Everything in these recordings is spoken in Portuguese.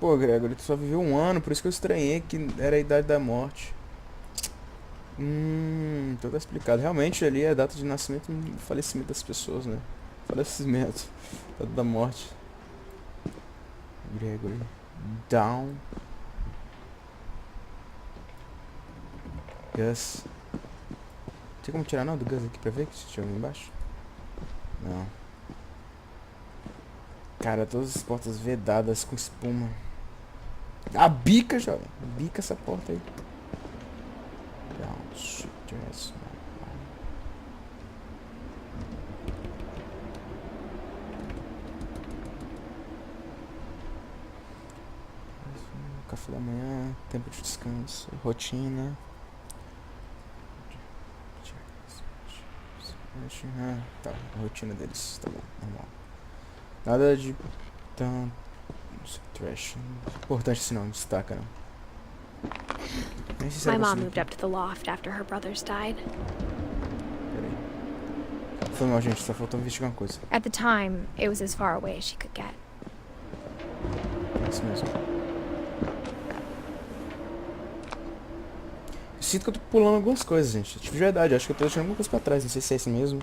Pô, Gregory, tu só viveu um ano, por isso que eu estranhei que era a idade da morte. Então tá explicado. Realmente ali é a data de nascimento e falecimento das pessoas, né? Falecimento. Data da morte. Gregory. Down. Gus. Tem como tirar não do Gus aqui pra ver que tinha alguém embaixo? Não. Cara, todas as portas vedadas com espuma. Ah, bica, jovem. Bica essa porta aí. Down. Stress. Café da manhã, tempo de descanso, rotina. Tá, a rotina deles, tá bom, normal. Nada de tão trash. Importante se não destaca, não. Nem sei se My era mom possível. moved up to the loft after her brothers died. Peraí. Foi mal, gente, só faltou investigar uma coisa. At the time, it was as far away as she could get. É isso mesmo. Eu sinto que eu tô pulando algumas coisas, gente. Tipo, de verdade, acho que eu tô deixando alguma coisa pra trás. Não sei se é isso mesmo.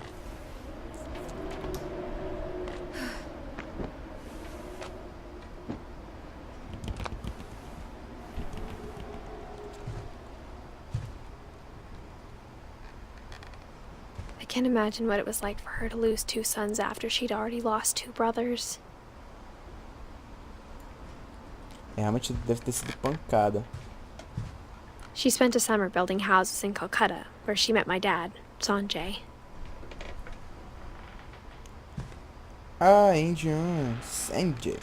I can't imagine what it was like for her to lose 2 sons after she'd already lost 2 brothers. É, realmente deve ter sido pancada. She spent a summer building houses in Calcutta, where she met my dad, Sanjay. Ah, Indian. Sanjay.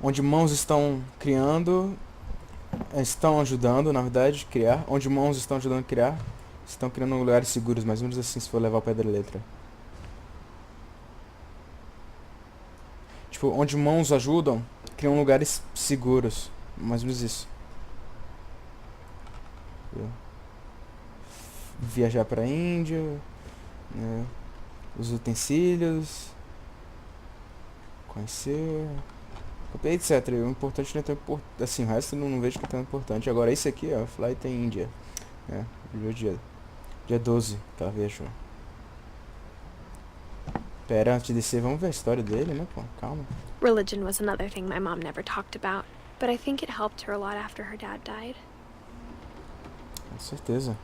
Onde mãos estão criando, estão ajudando, na verdade, criar. Onde mãos estão ajudando a criar, estão criando lugares seguros, mais ou menos assim, se for levar ao pé da letra. Tipo, onde mãos ajudam, criam lugares seguros. Mais ou menos isso. Viajar pra Índia, né? Os utensílios, conhecer, etc. O importante não é tão importante. Assim, o resto eu não vejo que é tão importante. Agora, esse aqui, ó, Flight em Índia. Né? Dia 12 que ela viajou. Pera, antes de descer, vamos ver a história dele, né, pô? Calma. Religion was another thing my mom never talked about, but I think it helped her a lot after her dad died. Com certeza.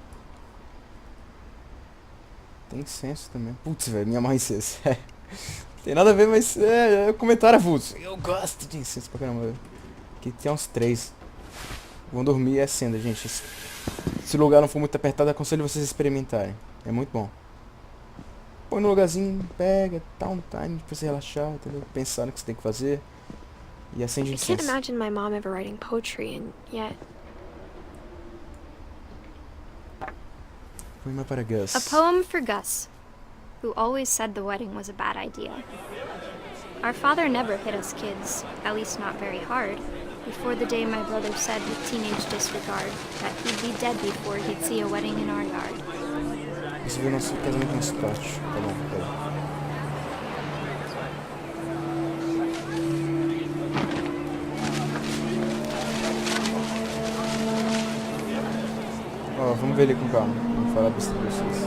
Tem senso também. Putz, velho, minha mãe incenso. Tem nada a ver, mas é comentário avulso. Eu gosto de incenso pra caramba. Aqui tem uns 3. Vão dormir e acenda, gente. Se o lugar não for muito apertado, aconselho vocês a experimentarem. É muito bom. Põe no lugarzinho, pega, tal, no time, pra você relaxar, entendeu? Pensar no que você tem que fazer. E acende I can't incenso. imagine my mom ever writing poetry, and yet... Poema para Gus. A poem for Gus, who always said the wedding was a bad idea. Our father never hit us kids, at least not very hard, before the day my brother said with teenage disregard that he'd be dead before he'd see a wedding in our yard. Você viu nosso casamento no spot. Tá bom, pera. Ó, vamos ver ele com calma. Vamos falar besteira pra vocês.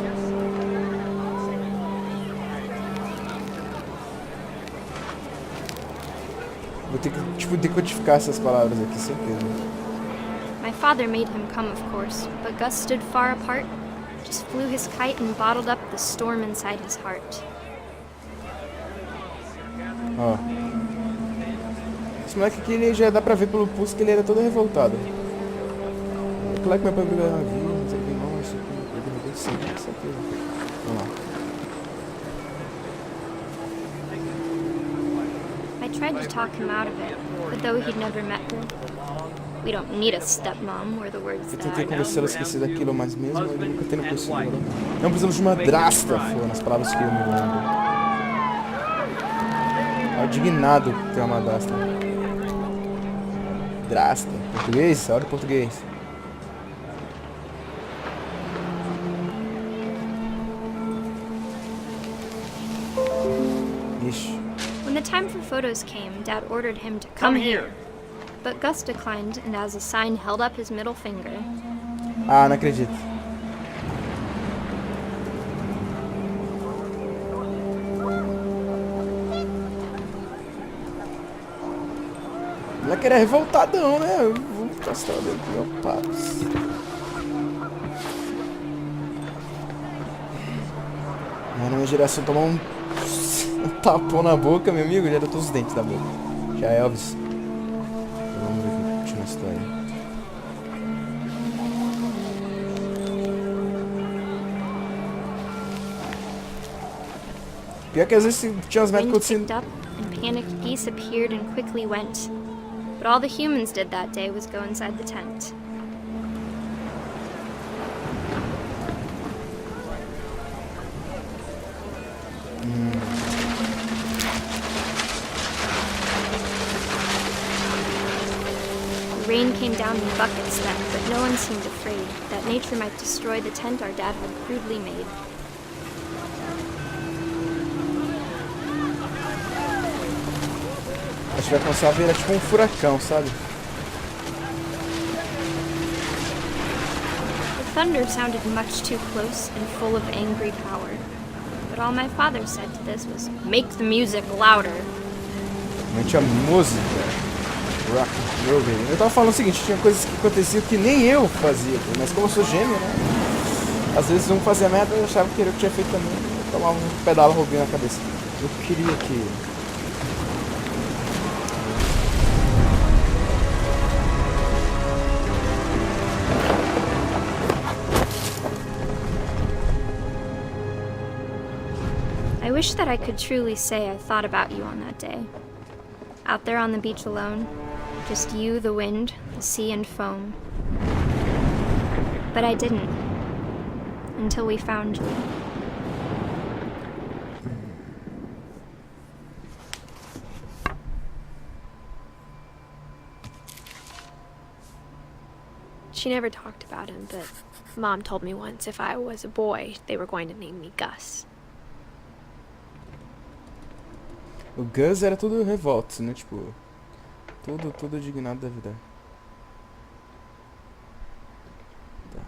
Vou ter que, tipo, decodificar essas palavras aqui, certeza. My father made him come, of course, but Gus stood far apart, just flew his kite and bottled up the storm inside his heart. Ó. Esse moleque aqui, ele já dá pra ver pelo pulso que ele era todo revoltado. É claro que meu pai brigou na vida, não sei o que, não, isso aqui, ele brigou sempre, com certeza. Vamos lá. I tried to talk him out of it, but though he'd never met her, we don't need a stepmom, were the words Eu that tentei convencê-lo a esquecer daquilo, mas mesmo ele nunca tendo conseguido. Não precisamos de uma drasta, foram as palavras que eu me lembro. É indignado ter uma drasta. Drasta. Português? Olha o português. Ixi. When the time for photos came, Dad ordered him to come here. But Gus declined, and as a sign held up his middle finger. Ah, não acredito. O moleque era revoltadão, né? Eu vou mostrar dele aqui, ó, papas. Mas na minha geração tomar um tapão na boca, meu amigo, já era todos os dentes da boca. Já é Elvis. Vamos ver como continua a história. Pior que às vezes tinha umas merdas Wind acontecendo. picked up, and panicked geese appeared and quickly went. But all the humans did that day was go inside the tent. The rain came down in buckets then, but no one seemed afraid that nature might destroy the tent our dad had crudely made. Acho que vai começar a virar tipo um furacão, sabe? The thunder sounded much too close and full of angry power. But all my father said to this was, "Make the music louder." Realmente a música. Rock and roll, baby. Eu tava falando o seguinte, tinha coisas que aconteciam que nem eu fazia, mas como eu sou gêmeo, né? Às vezes um fazia merda e eu achava que era o que tinha feito também. Eu tomava um pedala roubinho na cabeça. Eu queria que... I wish that I could truly say I thought about you on that day. Out there on the beach alone, just you, the wind, the sea, and foam. But I didn't. Until we found you. She never talked about him, but Mom told me once if I was a boy, they were going to name me Gus. O Gus era tudo revolto, né? Tipo, tudo indignado da vida. Tá.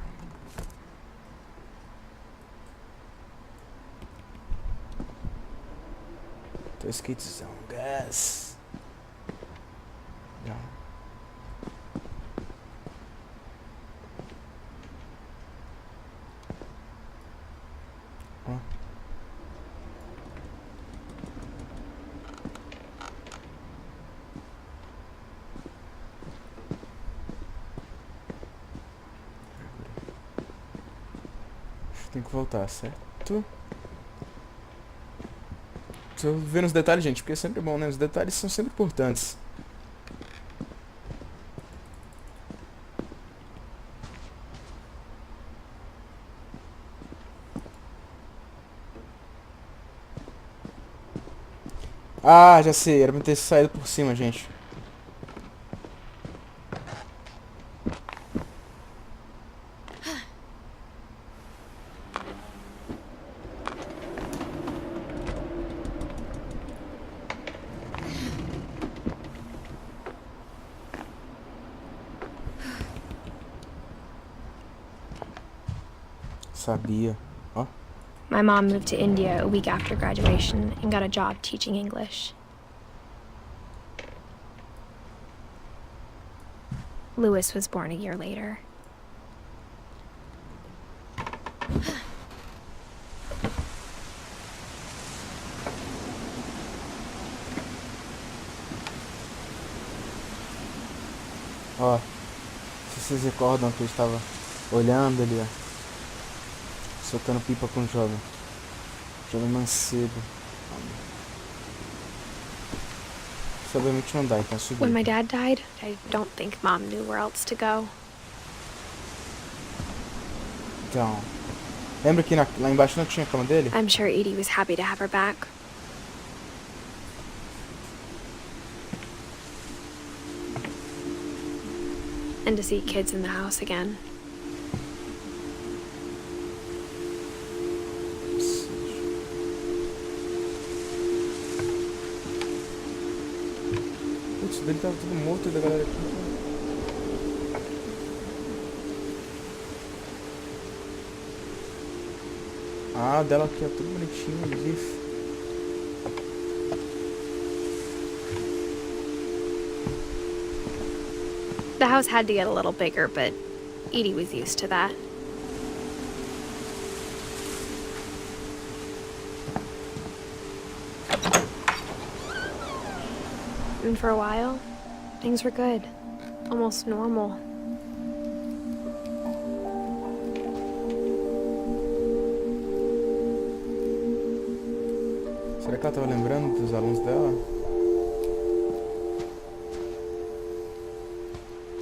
Tô skatezão, Gus. Não. Ó. Tem que voltar, certo? Tô vendo os detalhes, gente, porque é sempre bom, né? Os detalhes são sempre importantes. Ah, já sei, era pra ter saído por cima, gente. Sabia. Ó. My mom moved to India a week after graduation and got a job teaching English. Louis was born a year later. Ó, se vocês recordam que eu estava olhando ali, ó, soltando pipa com o jovem. Jovem mancebo. Isso obviamente não dá, então subi. When my dad died, I don't think Mom knew where else to go. Então, lembra que lá embaixo não tinha a cama dele? I'm sure Edie was happy to have her back. And to see kids in the house again. dele tava tudo morto e da galera aqui. Ah, dela aqui é tudo bonitinho, GIF. The house had to get a little bigger, but Edie was used to that. And for a while, things were good. Almost normal. Será que ela tava lembrando dos alunos dela?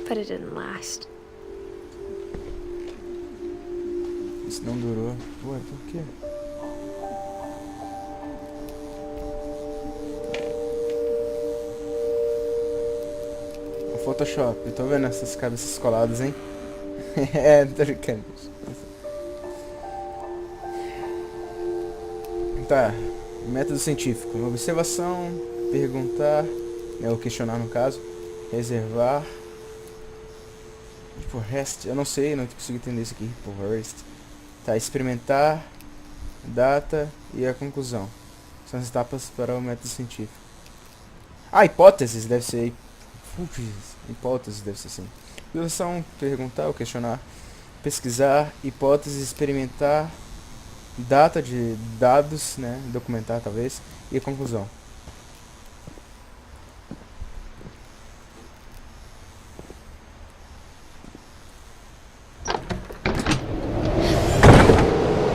But it didn't last. Isso não durou. Ué, por quê? O Photoshop, eu tô vendo essas cabeças coladas, hein? É, tô brincando. Tá, método científico. Observação, perguntar, ou questionar no caso, reservar. Tipo, rest, eu não sei, não consigo entender isso aqui. Tipo, rest. Tá, experimentar, data e a conclusão. São as etapas para o método científico. Ah, hipóteses deve ser. Hipóteses deve ser assim. Observação, perguntar ou questionar. Pesquisar, hipóteses, experimentar, data de dados, né? Documentar talvez. E a conclusão.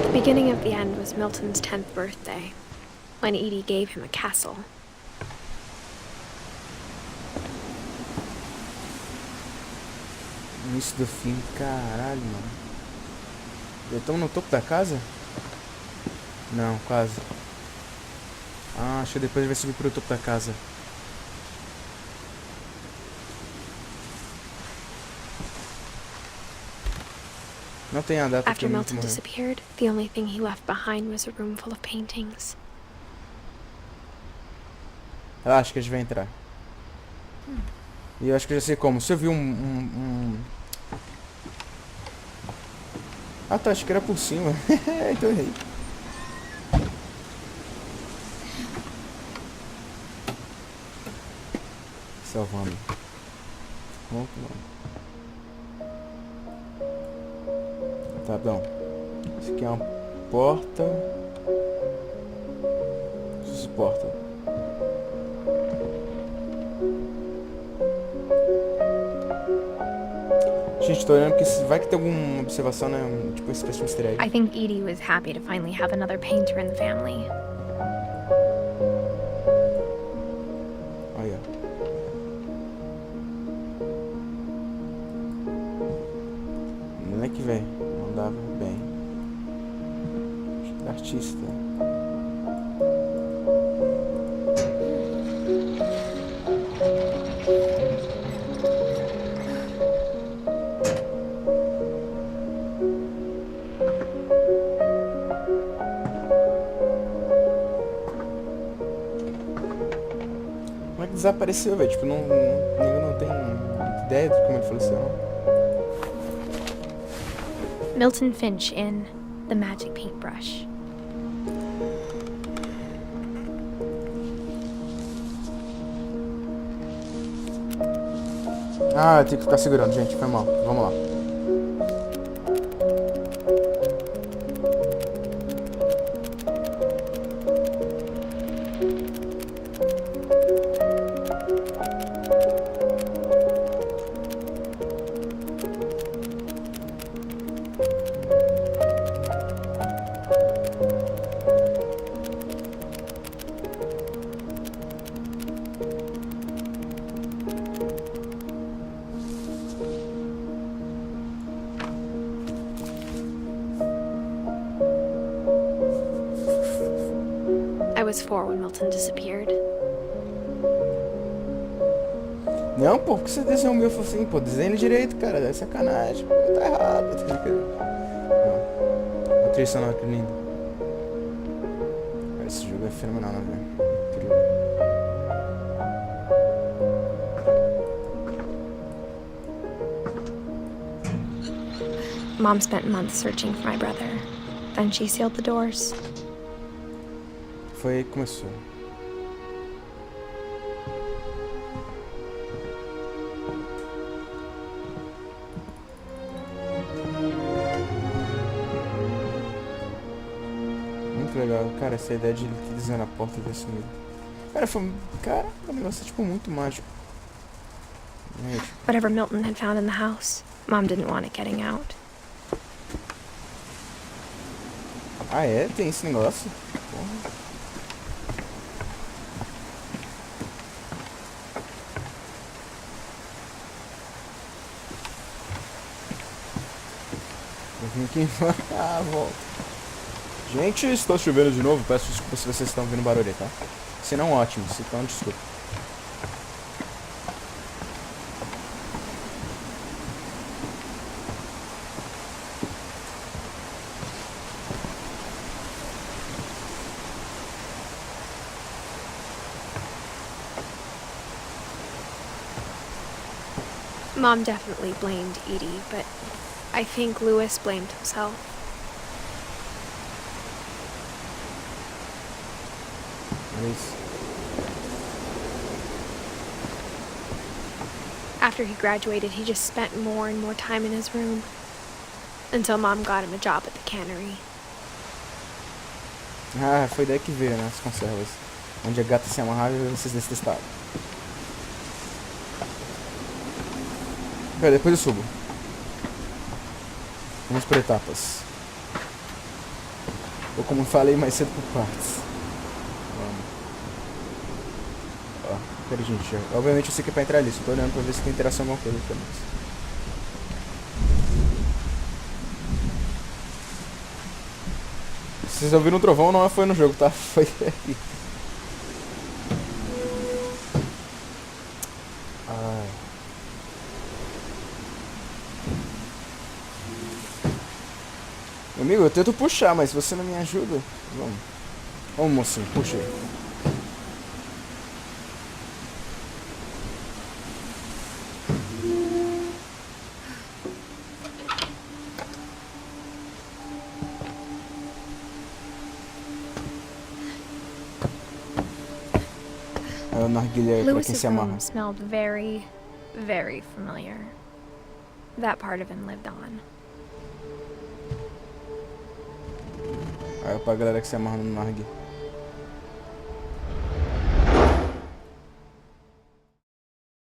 The beginning of the end was Milton's 10th birthday, when Edie gave him a castle. Início do fim, caralho, mano. Estamos no topo da casa? Não, quase. Ah, acho que depois vai subir pro topo da casa. Não tem a data que After o Milton Milton morreu. disappeared, the only thing he left behind was a room full of paintings. Relaxa que a gente vai entrar. E eu acho que eu já sei como. Se eu vi Ah tá, acho que era por cima. Então eu errei. Salvando. Vamos. Tá bom. Isso aqui é uma porta. Porta. Gente, tô olhando porque vai que tem alguma observação, né? Tipo, uma espécie de mistério. I think Edie was happy to finally have another painter in the family. Aí, ó. Moleque, velho. Andava bem. Artista. Como é que desapareceu, velho? Tipo, ninguém não tem ideia de como ele faleceu. Milton Finch in The Magic Paintbrush. Ah, eu tenho que ficar segurando, gente. Foi mal. Vamos lá. I was 4 when Milton disappeared. Não, pô, por que você desenhou o meu? Eu falei assim, pô, desenha ele direito, cara. É sacanagem. Pô, tá errado. A trilha sonora que linda. Esse jogo é fenomenal, né, velho? Incrível. Mom spent months searching for my brother. Then she sealed the doors. Foi aí que começou. Muito legal. Cara, essa ideia de ele ter desenhado a porta e ter sumido. Cara, foi... Cara, o negócio é tipo muito mágico. Gente. Whatever Milton had found in the house, Mom didn't want it getting out. Ah, é? Tem esse negócio? Porra. Eu vim aqui ah, volta. Gente, está chovendo de novo. Peço desculpa se vocês estão ouvindo barulho aí, tá? Se não, ótimo. Se não, desculpa. Mom definitely blamed Edie, but I think Louis blamed himself. Mas... After he graduated, he just spent more and more time in his room. Until Mom got him a job at the cannery. Ah, foi daí que veio, né? As conservas. Onde a gata se amarrava e vocês detestavam. Pera, depois eu subo. Vamos por etapas. Ou como eu falei mais cedo, por partes. Vamos. Ó, pera, gente. Obviamente eu sei que é pra entrar ali. Só tô olhando pra ver se tem interação com alguma coisa também. Se vocês ouviram um trovão, não foi no jogo, tá? Foi aqui. Ai. Amigo, eu tento puxar, mas se você não me ajuda... Vamos. Vamos, mocinho, puxa aí. É o narguilé pra quem se Louis's amarra. room smelled very, very familiar. That part of him lived on. Aí pra galera que se amarra no nargue.